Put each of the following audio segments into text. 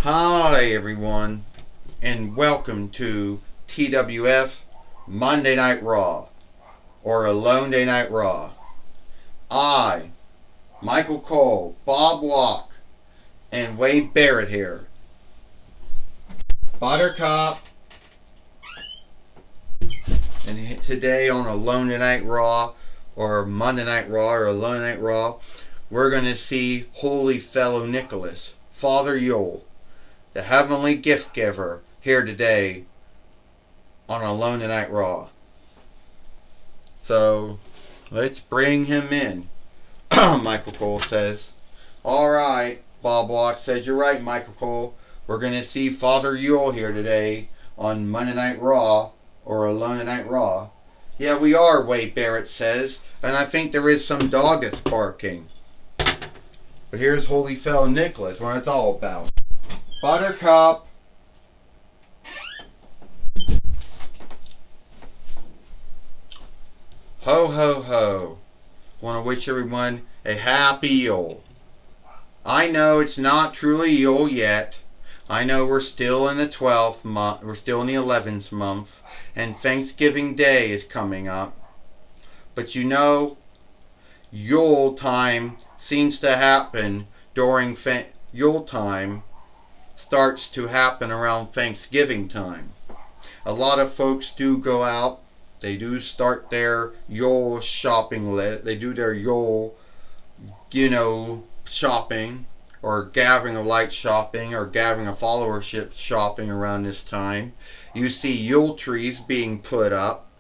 Hi, everyone, and welcome to TWF Monday Night Raw, or Alone Day Night Raw. I, Michael Cole, Bob Locke, and Wade Barrett here. Buttercup, and today on Alone Night Raw, or Monday Night Raw, or Alone Night Raw, we're going to see Holy Fellow Nicholas, Father Yule, the Heavenly Gift Giver, here today on Alone Night Raw. So, let's bring him in. Michael Cole says. Alright, Bob Locke says, you're right, Michael Cole. We're going to see Father Yule here today on Monday Night Raw, or Alone Night Raw. Yeah, we are, Wade Barrett says, and I think there is some dog that's barking. But here's Holy Fellow Nicholas, what it's all about. Buttercup. Ho, ho, ho. Want to wish everyone a happy Yule. I know it's not truly Yule yet. I know we're still in the 12th month, we're still in the 11th month, and Thanksgiving Day is coming up. But you know, Yule time seems to happen during Yule time starts to happen around Thanksgiving time. A lot of folks do go out. They do start their Yule shopping list. They do their Yule, shopping, or gathering of light shopping, or gathering of followership shopping around this time. You see Yule trees being put up,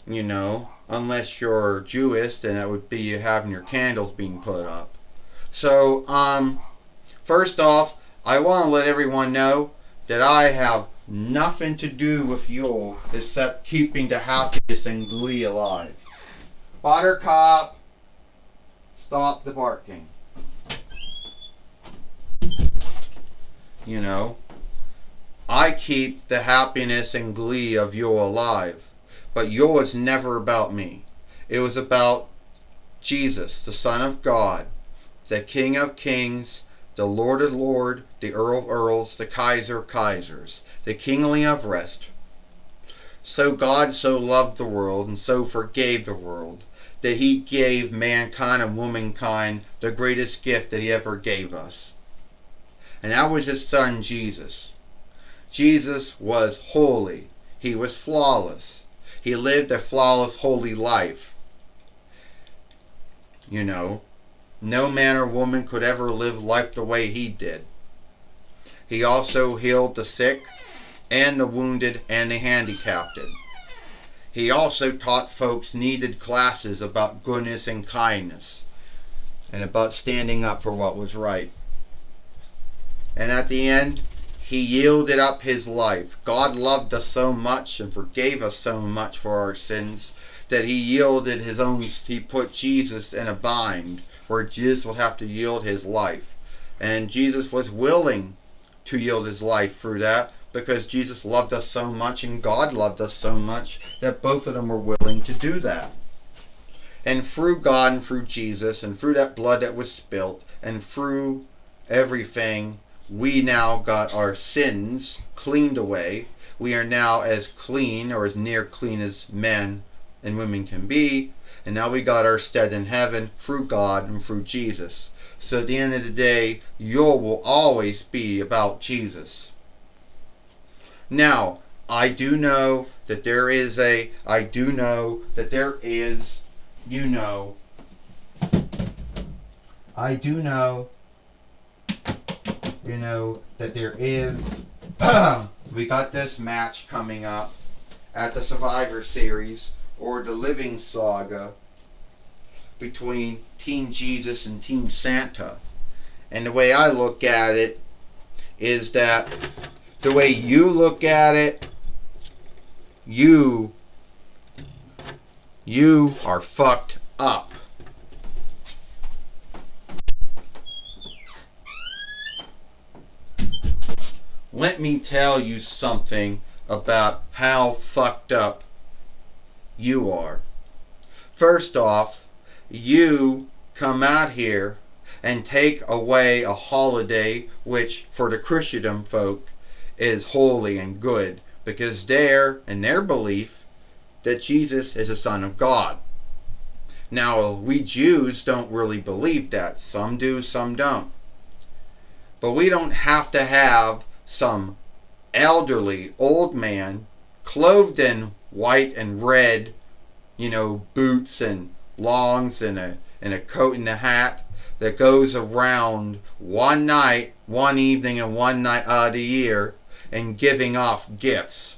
unless you're Jewish, then that would be you having your candles being put up. So, first off, I want to let everyone know that I have nothing to do with Yule except keeping the happiness and glee alive. Buttercup, stop the barking. I keep the happiness and glee of Yule alive. But Yule is never about me. It was about Jesus, the Son of God, the King of Kings, the Lord of Lords, the Earl of Earls, the Kaiser of Kaisers, the Kingly of Rest. So God so loved the world and so forgave the world that he gave mankind and womankind the greatest gift that he ever gave us. And that was his son Jesus. Jesus was holy. He was flawless. He lived a flawless, holy life. No man or woman could ever live life the way he did. He also healed the sick and the wounded and the handicapped. He also taught folks needed classes about goodness and kindness and about standing up for what was right. And at the end, he yielded up his life. God loved us so much and forgave us so much for our sins that he yielded his own, he put Jesus in a bind where Jesus would have to yield his life. And Jesus was willing to yield his life through that because Jesus loved us so much and God loved us so much that both of them were willing to do that. And through God and through Jesus and through that blood that was spilt and through everything, we now got our sins cleaned away. We are now as clean or as near clean as men and women can be. And now we got our stead in heaven through God and through Jesus. So at the end of the day, Yule will always be about Jesus. Now, I do know that there is, that there is, we got this match coming up at the Survivor Series, or the Living Saga, between Team Jesus and Team Santa. And the way I look at it is that the way you look at it, you are fucked up. Let me tell you something about how fucked up you are. First off, you come out here and take away a holiday which for the Christendom folk is holy and good, because they're in their belief that Jesus is the Son of God. Now, we Jews don't really believe that. Some do, some don't. But we don't have to have some elderly old man clothed in white and red, boots and longs and a coat and a hat that goes around one night, one evening and one night out of the year and giving off gifts.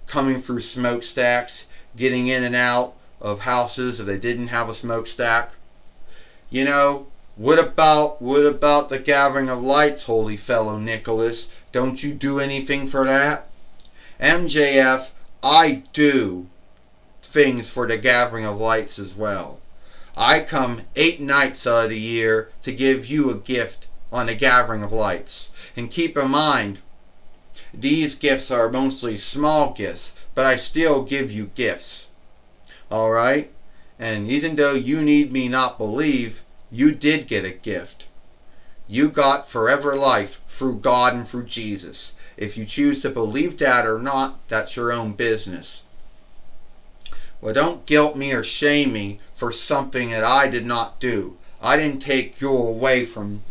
Coming through smokestacks, getting in and out of houses if they didn't have a smokestack. What about the gathering of lights, holy fellow Nicholas? Don't you do anything for that? MJF, I do things for the gathering of lights as well. I come 8 nights out of the year to give you a gift on the gathering of lights. And keep in mind, these gifts are mostly small gifts, but I still give you gifts. Alright? And even though you need me not believe, you did get a gift. You got forever life through God and through Jesus. If you choose to believe that or not, that's your own business. Well, don't guilt me or shame me for something that I did not do. I didn't take you away from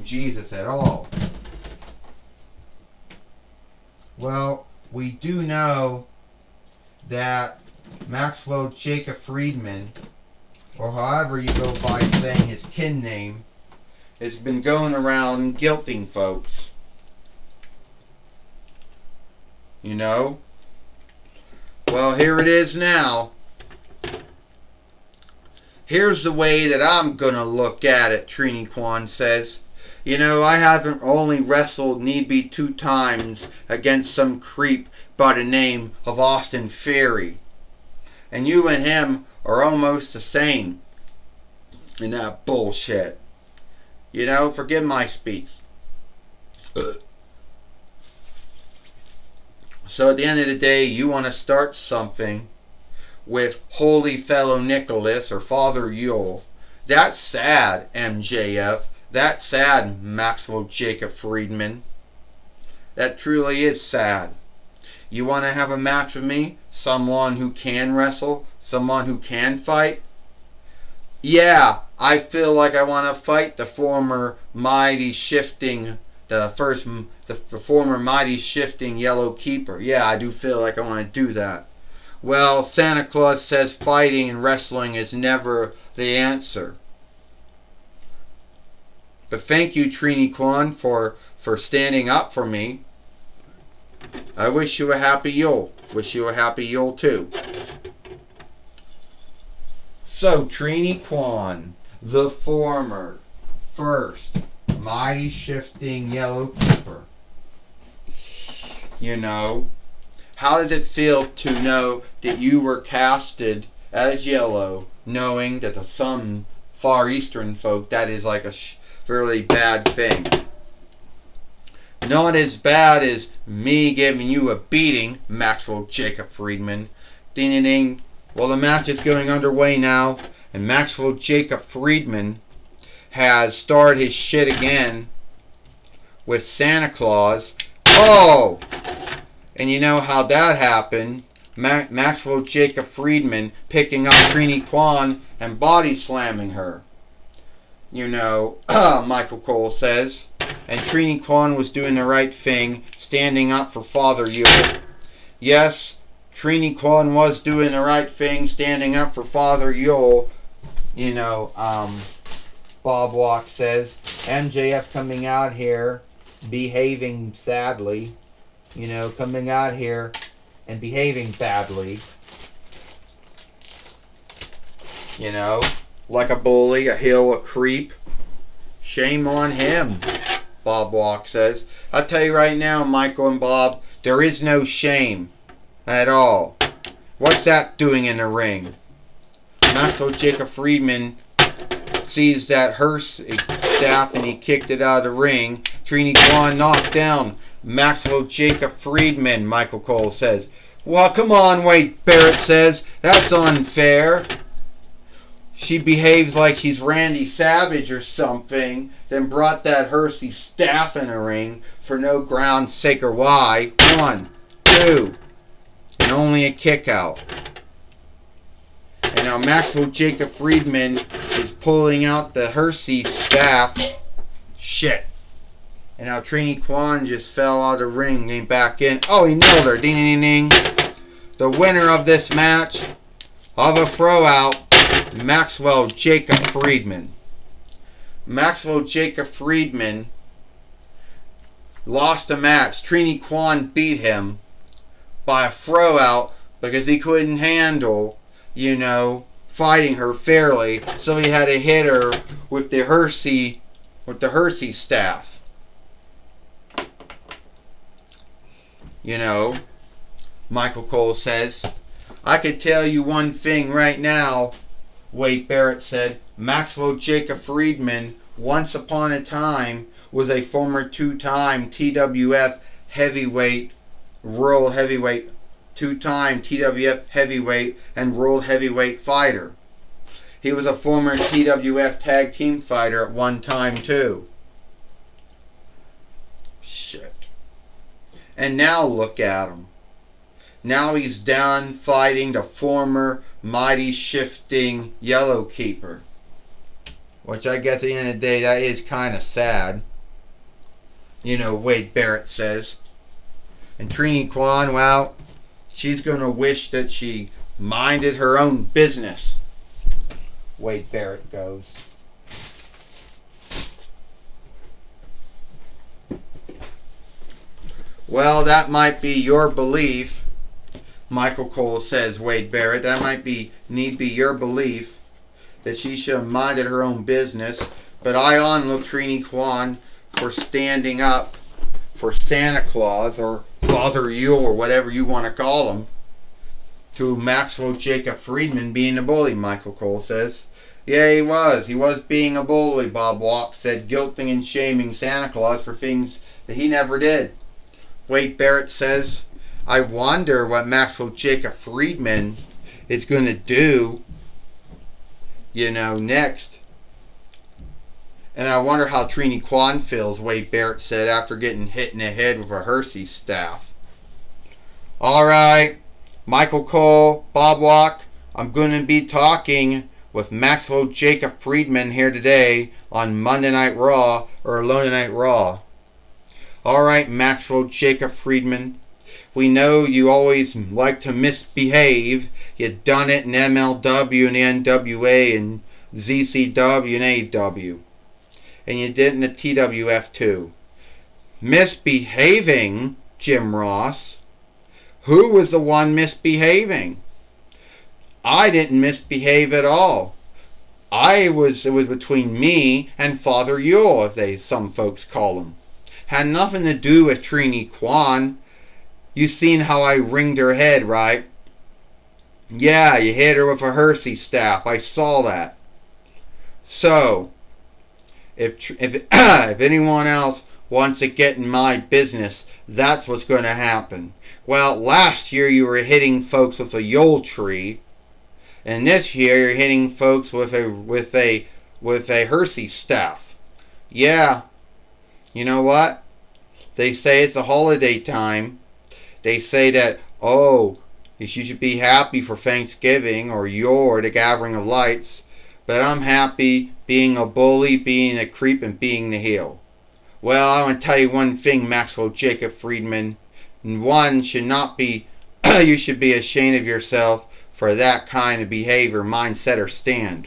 Jesus at all. Well, we do know that Maxwell Jacob Friedman, or however you go by saying his kin name, has been going around guilting folks. Well, here it is now. Here's the way that I'm going to look at it, Trini Kwan says. I haven't only wrestled need be 2 times against some creep by the name of Austin Theory. And you and him are almost the same in that bullshit. Forgive my speech. So at the end of the day, you want to start something with Holy Fellow Nicholas or Father Yule. That's sad, MJF. That's sad, Maxwell Jacob Friedman. That truly is sad. You want to have a match with me? Someone who can wrestle? Someone who can fight? Yeah, I feel like I want to fight the former mighty shifting Yellow Keeper. Yeah, I do feel like I want to do that. Well, Santa Claus says fighting and wrestling is never the answer. But thank you, Trini Kwan, for standing up for me. I wish you a happy Yule. Wish you a happy Yule too. So, Trini Kwan, the former, first, mighty shifting Yellow Keeper. How does it feel to know that you were casted as yellow, knowing that some Far Eastern folk, that is like a fairly bad thing? Not as bad as me giving you a beating, Maxwell Jacob Friedman. Ding ding ding. Well, the match is going underway now, and Maxwell Jacob Friedman has started his shit again with Santa Claus. Oh! And you know how that happened. Maxwell Jacob Friedman picking up Trini Kwan and body slamming her. Michael Cole says. And Trini Kwan was doing the right thing, standing up for Father Yule. Yes, Trini Kwan was doing the right thing, standing up for Father Yule. Bob Walk says. MJF coming out here, behaving sadly. Coming out here and behaving badly. Like a bully, a heel, a creep. Shame on him, Bob Walk says. I'll tell you right now, Michael and Bob, there is no shame at all. What's that doing in the ring? Maxwell Jacob Friedman sees that hurts staff and he kicked it out of the ring. Trini Kwan knocked down Maxwell Jacob Friedman, Michael Cole says. Well, come on, Wade Barrett says. That's unfair. she behaves like she's Randy Savage or something, then brought that Hersey staff in a ring for no ground sake or why. 1, 2, and only a kick out. And now Maxwell Jacob Friedman is pulling out the Hersey staff. Shit. And now Trini Kwan just fell out of the ring, came back in. Oh, he nailed her. Ding, ding, ding, ding. The winner of this match, of a throw out, Maxwell Jacob Friedman. Maxwell Jacob Friedman lost the match. Trini Kwan beat him by a throw out because he couldn't handle, fighting her fairly. So he had to hit her with the Hersey staff. Michael Cole says, I could tell you one thing right now, Wade Barrett said. Maxwell Jacob Friedman, once upon a time, was a former 2-time TWF heavyweight, world heavyweight, 2-time TWF heavyweight and world heavyweight fighter. He was a former TWF tag team fighter at one time too. Shit. And now look at him. Now he's done fighting the former mighty shifting Yellow Keeper. Which I guess at the end of the day, that is kind of sad. Wade Barrett says. And Trini Kwan, well, she's going to wish that she minded her own business. Wade Barrett goes. Well, that might be your belief. Michael Cole says, Wade Barrett, that might need be your belief that she should have minded her own business. But I look Trini Kwan for standing up for Santa Claus or Father Yule or whatever you want to call him to Maxwell Jacob Friedman being a bully, Michael Cole says. Yeah, he was. He was being a bully, Bob Walk said, guilting and shaming Santa Claus for things that he never did. Wade Barrett says, I wonder what Maxwell Jacob Friedman is going to do, next. And I wonder how Trini Kwan feels, Wade Barrett said, after getting hit in the head with a Hersey staff. Alright, Michael Cole, Bob Walk, I'm going to be talking with Maxwell Jacob Friedman here today on Monday Night Raw, or Monday Night Raw. Alright, Maxwell Jacob Friedman. We know you always like to misbehave. You done it in MLW and NWA and ZCW and AW. And you did it in the TWF too. Misbehaving, Jim Ross? Who was the one misbehaving? I didn't misbehave at all. It was between me and Father Yule, some folks call him. Had nothing to do with Trini Kwan. You seen how I ringed her head, right? Yeah, you hit her with a Hersey staff. I saw that. So, if anyone else wants to get in my business, that's what's going to happen. Well, last year you were hitting folks with a Yule tree, and this year you're hitting folks with a Hersey staff. Yeah. You know what? They say it's a holiday time. They say that, you should be happy for Thanksgiving or the Gathering of Lights. But I'm happy being a bully, being a creep, and being the heel. Well, I want to tell you one thing, Maxwell Jacob Friedman. One should not be, you should be ashamed of yourself for that kind of behavior, mindset, or stand.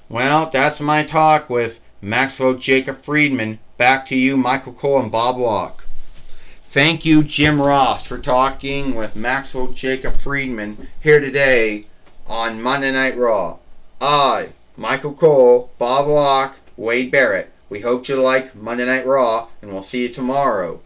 Well, that's my talk with Maxwell Jacob Friedman. Back to you, Michael Cole and Bob Walk. Thank you, Jim Ross, for talking with Maxwell Jacob Friedman here today on Monday Night Raw. I, Michael Cole, Bob Walk, Wade Barrett. We hope you like Monday Night Raw, and we'll see you tomorrow.